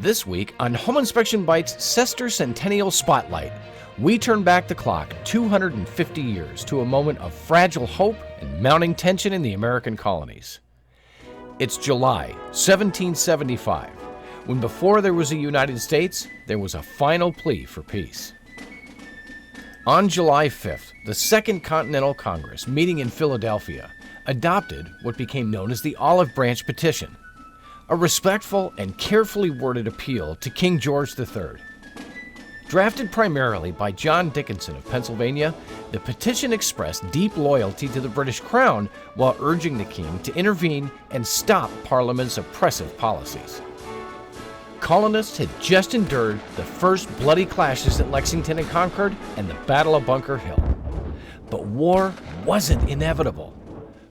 This week on Home Inspection Bites Sestercentennial Spotlight, we turn back the clock 250 years to a moment of fragile hope and mounting tension in the American colonies. It's July 1775, when before there was a United States, there was a final plea for peace. On July 5th, the Second Continental Congress, meeting in Philadelphia, adopted what became known as the Olive Branch Petition, a respectful and carefully worded appeal to King George III. Drafted primarily by John Dickinson of Pennsylvania, the petition expressed deep loyalty to the British Crown while urging the king to intervene and stop Parliament's oppressive policies. Colonists had just endured the first bloody clashes at Lexington and Concord and the Battle of Bunker Hill. But war wasn't inevitable.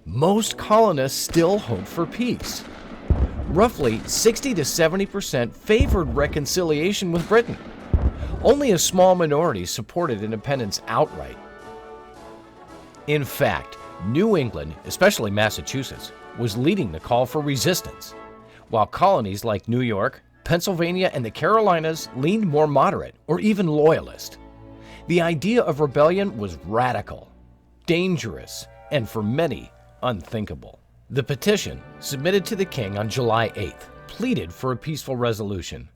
Most colonists still hoped for peace. Roughly 60 to 70% favored reconciliation with Britain. Only a small minority supported independence outright. In fact, New England, especially Massachusetts, was leading the call for resistance, while colonies like New York, Pennsylvania, and the Carolinas leaned more moderate or even loyalist. The idea of rebellion was radical, dangerous, and for many, unthinkable. The petition, submitted to the king on July 8th, pleaded for a peaceful resolution.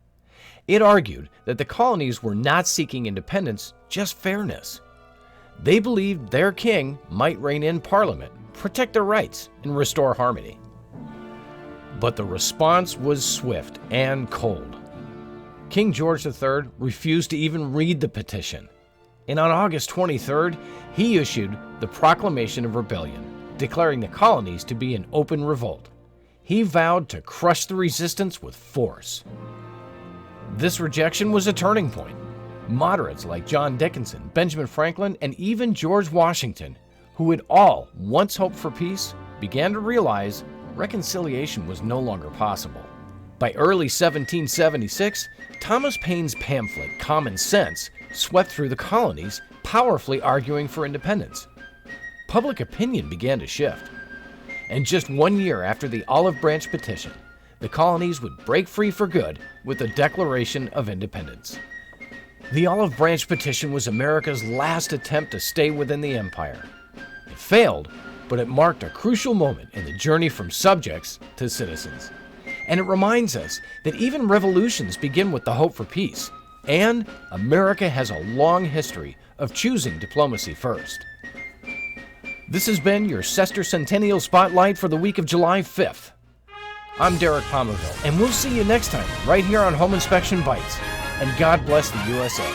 It argued that the colonies were not seeking independence, just fairness. They believed their king might rein in Parliament, protect their rights, and restore harmony. But the response was swift and cold. King George III refused to even read the petition, and on August 23rd, he issued the Proclamation of Rebellion, declaring the colonies to be in open revolt. He vowed to crush the resistance with force. This rejection was a turning point. Moderates like John Dickinson, Benjamin Franklin, and even George Washington, who had all once hoped for peace, began to realize reconciliation was no longer possible. By early 1776, Thomas Paine's pamphlet, Common Sense, swept through the colonies, powerfully arguing for independence. Public opinion began to shift. And just 1 year after the Olive Branch Petition, the colonies would break free for good with the Declaration of Independence. The Olive Branch Petition was America's last attempt to stay within the empire. It failed, but it marked a crucial moment in the journey from subjects to citizens. And it reminds us that even revolutions begin with the hope for peace, and America has a long history of choosing diplomacy first. This has been your Sestercentennial Spotlight for the week of July 5th. I'm Derek Pomerville, and we'll see you next time right here on Home Inspection Bites. And God bless the USA.